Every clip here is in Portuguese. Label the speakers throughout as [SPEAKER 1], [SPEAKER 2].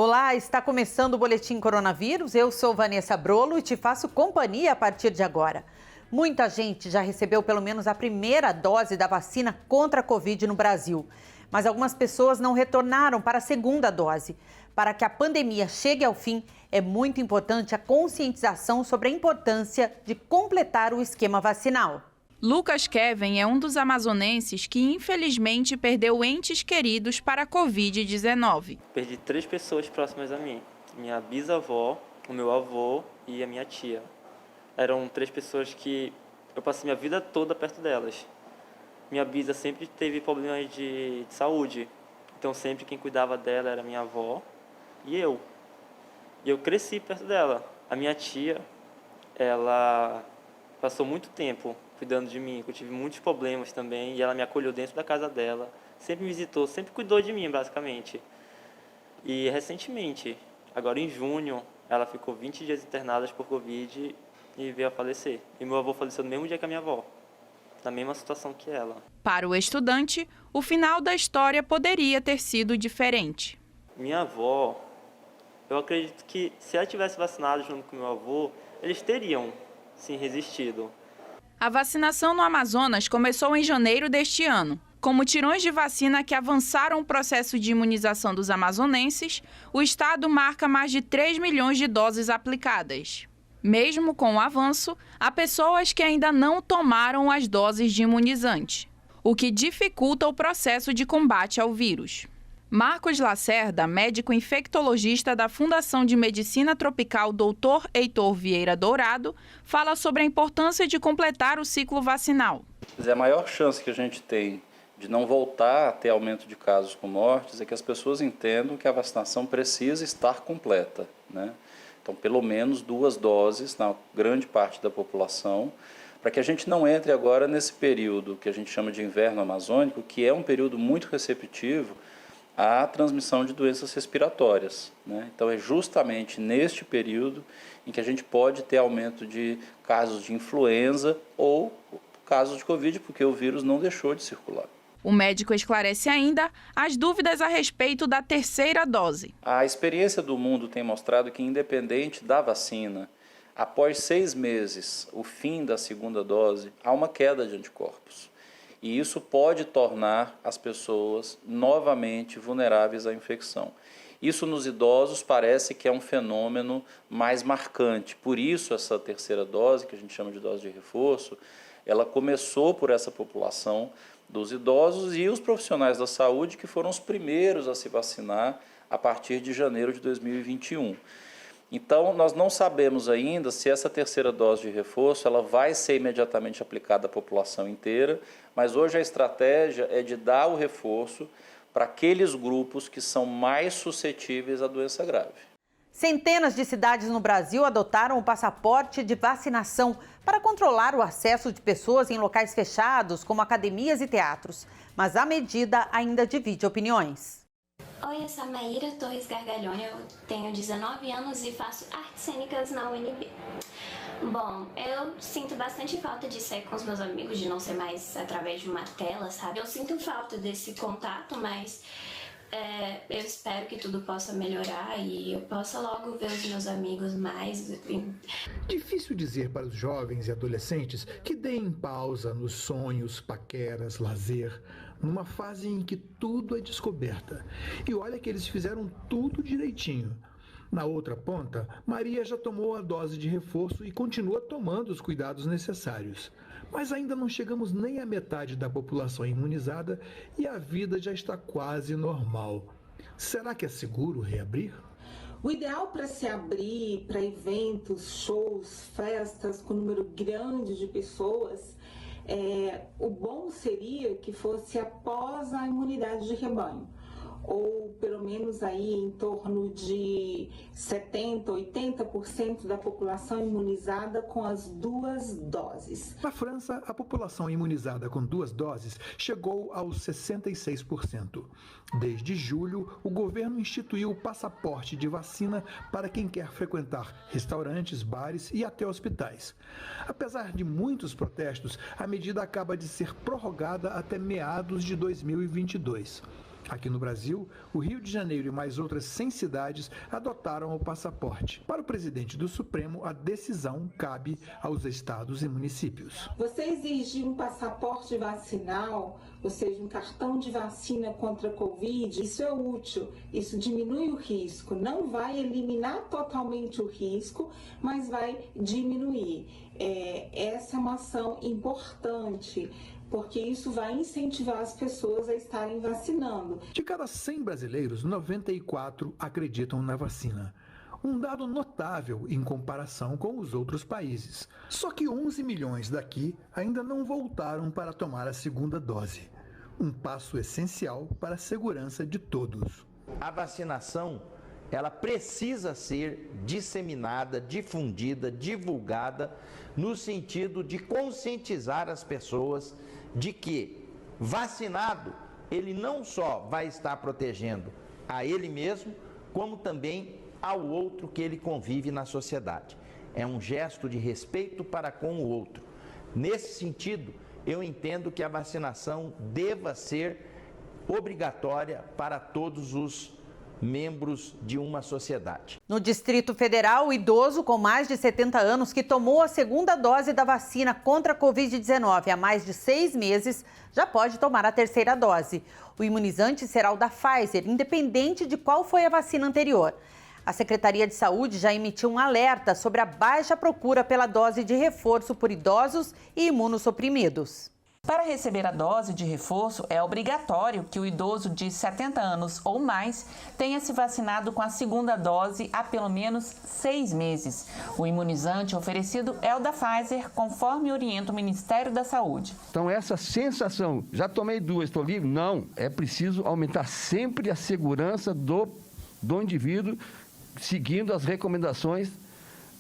[SPEAKER 1] Olá, está começando o Boletim Coronavírus. Eu sou Vanessa Brolo e te faço companhia a partir de agora. Muita gente já recebeu pelo menos a primeira dose da vacina contra a Covid no Brasil. Mas algumas pessoas não retornaram para a segunda dose. Para que a pandemia chegue ao fim, é muito importante a conscientização sobre a importância de completar o esquema vacinal.
[SPEAKER 2] Lucas Kevin é um dos amazonenses que infelizmente perdeu entes queridos para a Covid-19.
[SPEAKER 3] Perdi 3 pessoas próximas a mim. Minha bisavó, o meu avô e a minha tia. Eram 3 pessoas que eu passei minha vida toda perto delas. Minha bisa sempre teve problemas de saúde. Então sempre quem cuidava dela era minha avó e eu. E eu cresci perto dela. A minha tia, ela passou muito tempo cuidando de mim, eu tive muitos problemas também, e ela me acolheu dentro da casa dela, sempre me visitou, sempre cuidou de mim, basicamente. E recentemente, agora em junho, ela ficou 20 dias internada por Covid e veio a falecer. E meu avô faleceu no mesmo dia que a minha avó, na mesma situação que ela.
[SPEAKER 2] Para o estudante, o final da história poderia ter sido diferente.
[SPEAKER 3] Minha avó, eu acredito que se ela tivesse vacinado junto com meu avô, eles teriam, sim, resistido.
[SPEAKER 2] A vacinação no Amazonas começou em janeiro deste ano. Com mutirões de vacina que avançaram o processo de imunização dos amazonenses, o estado marca mais de 3 milhões de doses aplicadas. Mesmo com o avanço, há pessoas que ainda não tomaram as doses de imunizante, o que dificulta o processo de combate ao vírus. Marcos Lacerda, médico infectologista da Fundação de Medicina Tropical Dr. Heitor Vieira Dourado, fala sobre a importância de completar o ciclo vacinal.
[SPEAKER 4] A maior chance que a gente tem de não voltar a ter aumento de casos com mortes é que as pessoas entendam que a vacinação precisa estar completa, né? Então, pelo menos 2 doses na grande parte da população, para que a gente não entre agora nesse período que a gente chama de inverno amazônico, que é um período muito receptivo à transmissão de doenças respiratórias, né? Então é justamente neste período em que a gente pode ter aumento de casos de influenza ou casos de Covid, porque o vírus não deixou de circular.
[SPEAKER 2] O médico esclarece ainda as dúvidas a respeito da terceira dose.
[SPEAKER 4] A experiência do mundo tem mostrado que, independente da vacina, após 6 meses, o fim da segunda dose, há uma queda de anticorpos. E isso pode tornar as pessoas novamente vulneráveis à infecção. Isso nos idosos parece que é um fenômeno mais marcante. Por isso, essa terceira dose, que a gente chama de dose de reforço, ela começou por essa população dos idosos e os profissionais da saúde, que foram os primeiros a se vacinar a partir de janeiro de 2021. Então, nós não sabemos ainda se essa terceira dose de reforço ela vai ser imediatamente aplicada à população inteira, mas hoje a estratégia é de dar o reforço para aqueles grupos que são mais suscetíveis à doença grave.
[SPEAKER 1] Centenas de cidades no Brasil adotaram o passaporte de vacinação para controlar o acesso de pessoas em locais fechados, como academias e teatros. Mas a medida ainda divide opiniões.
[SPEAKER 5] Oi, eu sou a Maíra Torres Gargalhoni, eu tenho 19 anos e faço artes cênicas na UNB. Bom, eu sinto bastante falta de sair com os meus amigos, de não ser mais através de uma tela, sabe? Eu sinto falta desse contato, mas eu espero que tudo possa melhorar e eu possa logo ver os meus amigos mais.
[SPEAKER 6] Difícil dizer para os jovens e adolescentes que deem pausa nos sonhos, paqueras, lazer, numa fase em que tudo é descoberta. E olha que eles fizeram tudo direitinho. Na outra ponta, Maria já tomou a dose de reforço e continua tomando os cuidados necessários. Mas ainda não chegamos nem à metade da população imunizada e a vida já está quase normal. Será que é seguro reabrir?
[SPEAKER 7] O ideal para se abrir para eventos, shows, festas com número grande de pessoas, o bom seria que fosse após a imunidade de rebanho, ou pelo menos aí em torno de 70%, 80% da população imunizada com as 2 doses.
[SPEAKER 6] Na França, a população imunizada com 2 doses chegou aos 66%. Desde julho, o governo instituiu o passaporte de vacina para quem quer frequentar restaurantes, bares e até hospitais. Apesar de muitos protestos, a medida acaba de ser prorrogada até meados de 2022. Aqui no Brasil, o Rio de Janeiro e mais outras 100 cidades adotaram o passaporte. Para o presidente do Supremo, a decisão cabe aos estados e municípios.
[SPEAKER 7] Você exigir um passaporte vacinal, ou seja, um cartão de vacina contra a Covid, isso é útil, isso diminui o risco. Não vai eliminar totalmente o risco, mas vai diminuir. Essa é uma ação importante, porque isso vai incentivar as pessoas a estarem vacinando.
[SPEAKER 6] De cada 100 brasileiros, 94 acreditam na vacina. Um dado notável em comparação com os outros países. Só que 11 milhões daqui ainda não voltaram para tomar a segunda dose. Um passo essencial para a segurança de todos.
[SPEAKER 8] A vacinação, ela precisa ser disseminada, difundida, divulgada, no sentido de conscientizar as pessoas de que, vacinado, ele não só vai estar protegendo a ele mesmo, como também ao outro que ele convive na sociedade. É um gesto de respeito para com o outro. Nesse sentido, eu entendo que a vacinação deva ser obrigatória para todos os membros de uma sociedade.
[SPEAKER 1] No Distrito Federal, o idoso com mais de 70 anos que tomou a segunda dose da vacina contra a Covid-19 há mais de 6 meses já pode tomar a terceira dose. O imunizante será o da Pfizer, independente de qual foi a vacina anterior. A Secretaria de Saúde já emitiu um alerta sobre a baixa procura pela dose de reforço por idosos e imunossuprimidos.
[SPEAKER 9] Para receber a dose de reforço, é obrigatório que o idoso de 70 anos ou mais tenha se vacinado com a segunda dose há pelo menos 6 meses. O imunizante oferecido é o da Pfizer, conforme orienta o Ministério da Saúde.
[SPEAKER 10] Então, essa sensação, já tomei 2, estou livre? Não, é preciso aumentar sempre a segurança do indivíduo, seguindo as recomendações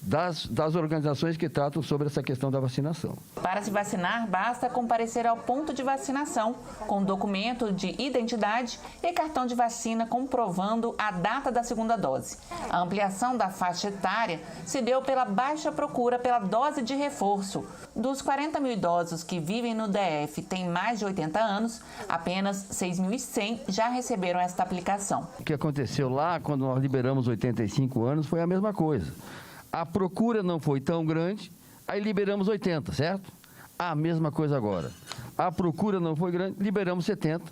[SPEAKER 10] das organizações que tratam sobre essa questão da vacinação.
[SPEAKER 9] Para se vacinar, basta comparecer ao ponto de vacinação com documento de identidade e cartão de vacina comprovando a data da segunda dose. A ampliação da faixa etária se deu pela baixa procura pela dose de reforço. Dos 40 mil idosos que vivem no DF e têm mais de 80 anos, apenas 6.100 já receberam esta aplicação.
[SPEAKER 10] O que aconteceu lá, quando nós liberamos 85 anos, foi a mesma coisa. A procura não foi tão grande, aí liberamos 80, certo? A mesma coisa agora. A procura não foi grande, liberamos 70,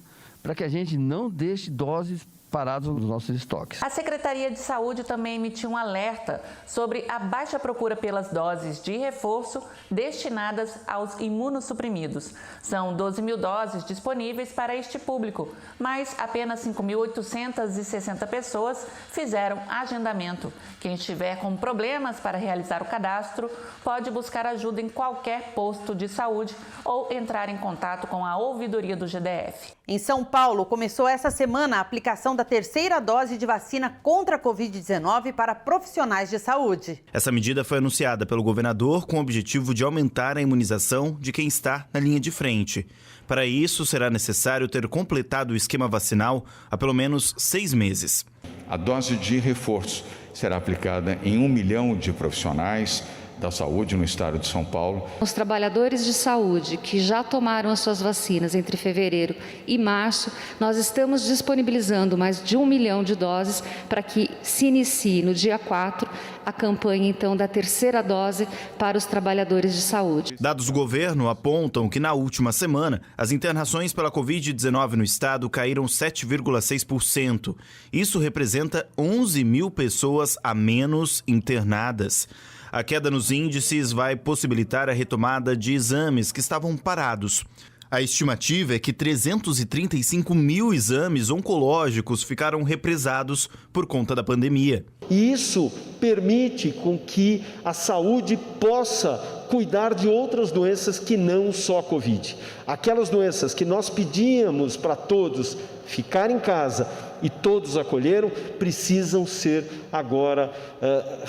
[SPEAKER 10] para que a gente não deixe doses paradas nos nossos estoques.
[SPEAKER 9] A Secretaria de Saúde também emitiu um alerta sobre a baixa procura pelas doses de reforço destinadas aos imunossuprimidos. São 12 mil doses disponíveis para este público, mas apenas 5.860 pessoas fizeram agendamento. Quem estiver com problemas para realizar o cadastro pode buscar ajuda em qualquer posto de saúde ou entrar em contato com a ouvidoria do GDF.
[SPEAKER 1] Em São Paulo, começou essa semana a aplicação da terceira dose de vacina contra a Covid-19 para profissionais de saúde.
[SPEAKER 11] Essa medida foi anunciada pelo governador com o objetivo de aumentar a imunização de quem está na linha de frente. Para isso, será necessário ter completado o esquema vacinal há pelo menos 6 meses.
[SPEAKER 12] A dose de reforço será aplicada em 1 milhão de profissionais da saúde no estado de São Paulo.
[SPEAKER 13] Os trabalhadores de saúde que já tomaram as suas vacinas entre fevereiro e março, nós estamos disponibilizando mais de 1 milhão de doses para que se inicie no dia 4 a campanha, então, da terceira dose para os trabalhadores de saúde.
[SPEAKER 11] Dados do governo apontam que na última semana, as internações pela Covid-19 no estado caíram 7,6%. Isso representa 11 mil pessoas a menos internadas. A queda nos índices vai possibilitar a retomada de exames que estavam parados. A estimativa é que 335 mil exames oncológicos ficaram represados por conta da pandemia.
[SPEAKER 14] E isso permite com que a saúde possa cuidar de outras doenças que não só a Covid. Aquelas doenças que nós pedíamos para todos ficar em casa e todos acolheram, precisam ser agora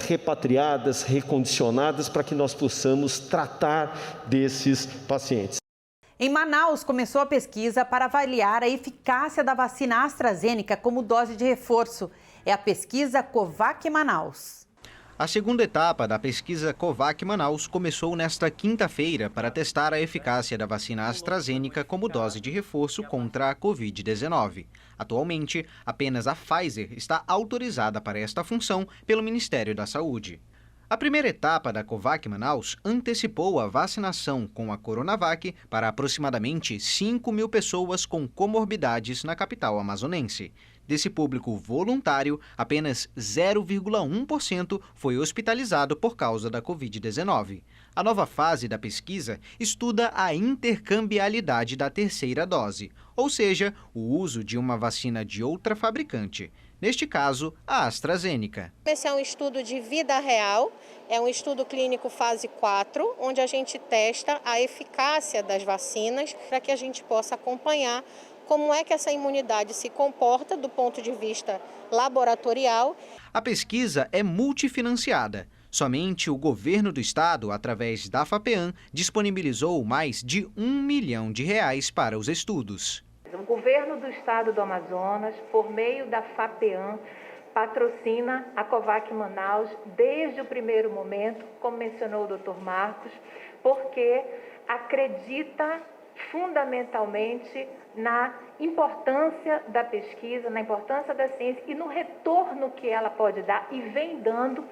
[SPEAKER 14] repatriadas, recondicionadas para que nós possamos tratar desses pacientes.
[SPEAKER 1] Em Manaus, começou a pesquisa para avaliar a eficácia da vacina AstraZeneca como dose de reforço. É a pesquisa COVAC Manaus.
[SPEAKER 15] A segunda etapa da pesquisa COVAX Manaus começou nesta quinta-feira para testar a eficácia da vacina AstraZeneca como dose de reforço contra a Covid-19. Atualmente, apenas a Pfizer está autorizada para esta função pelo Ministério da Saúde. A primeira etapa da COVAX Manaus antecipou a vacinação com a Coronavac para aproximadamente 5.000 pessoas com comorbidades na capital amazonense. Desse público voluntário, apenas 0,1% foi hospitalizado por causa da Covid-19. A nova fase da pesquisa estuda a intercambiabilidade da terceira dose, ou seja, o uso de uma vacina de outra fabricante. Neste caso, a AstraZeneca.
[SPEAKER 16] Esse é um estudo de vida real, é um estudo clínico fase 4, onde a gente testa a eficácia das vacinas para que a gente possa acompanhar como é que essa imunidade se comporta do ponto de vista laboratorial.
[SPEAKER 15] A pesquisa é multifinanciada. Somente o governo do estado, através da FAPEAM, disponibilizou mais de R$1 milhão para os estudos.
[SPEAKER 17] O governo do estado do Amazonas, por meio da FAPEAM, patrocina a COVAX Manaus desde o primeiro momento, como mencionou o Dr. Marcos, porque acredita fundamentalmente na importância da pesquisa, na importância da ciência e no retorno que ela pode dar e vem dando.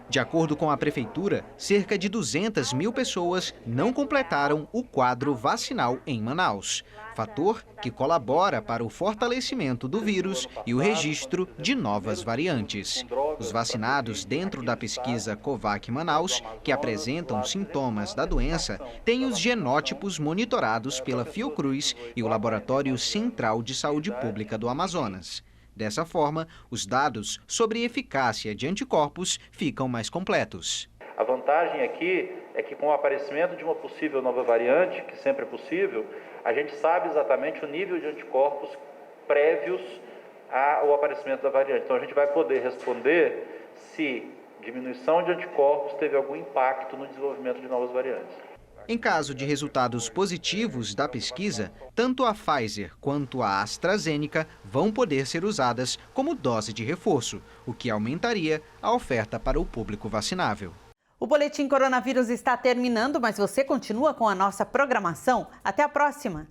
[SPEAKER 15] De acordo com a prefeitura, cerca de 200.000 pessoas não completaram o quadro vacinal em Manaus, fator que colabora para o fortalecimento do vírus e o registro de novas variantes. Os vacinados dentro da pesquisa COVAX Manaus, que apresentam sintomas da doença, têm os genótipos monitorados pela Fiocruz e o Laboratório Central de Saúde Pública do Amazonas. Dessa forma, os dados sobre eficácia de anticorpos ficam mais completos.
[SPEAKER 4] A vantagem aqui é que com o aparecimento de uma possível nova variante, que sempre é possível, a gente sabe exatamente o nível de anticorpos prévios ao aparecimento da variante. Então a gente vai poder responder se diminuição de anticorpos teve algum impacto no desenvolvimento de novas variantes.
[SPEAKER 15] Em caso de resultados positivos da pesquisa, tanto a Pfizer quanto a AstraZeneca vão poder ser usadas como dose de reforço, o que aumentaria a oferta para o público vacinável.
[SPEAKER 1] O Boletim Coronavírus está terminando, mas você continua com a nossa programação. Até a próxima!